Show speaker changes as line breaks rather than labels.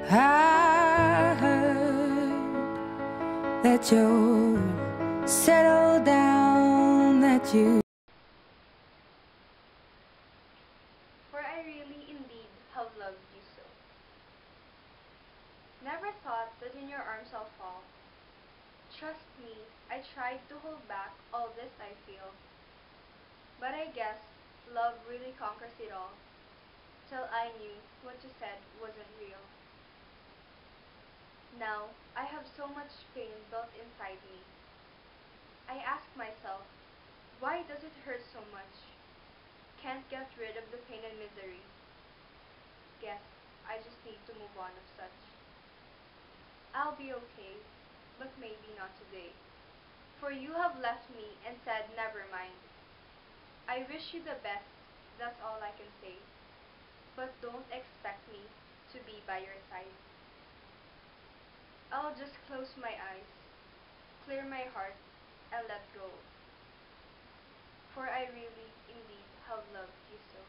I heard that you settled down, that you.
For I really indeed have loved you so. Never thought that in your arms I'll fall. Trust me, I tried to hold back all this I feel. But I guess love really conquers it all, till I knew what you said wasn't real. Now, I have so much pain built inside me. I ask myself, why does it hurt so much? Can't get rid of the pain and misery. Guess I just need to move on of such. I'll be okay, but maybe not today. For you have left me and said never mind. I wish you the best, that's all I can say. But don't expect me to be by your side. I'll just close my eyes, clear my heart, and let go. For I really, indeed, have loved you so.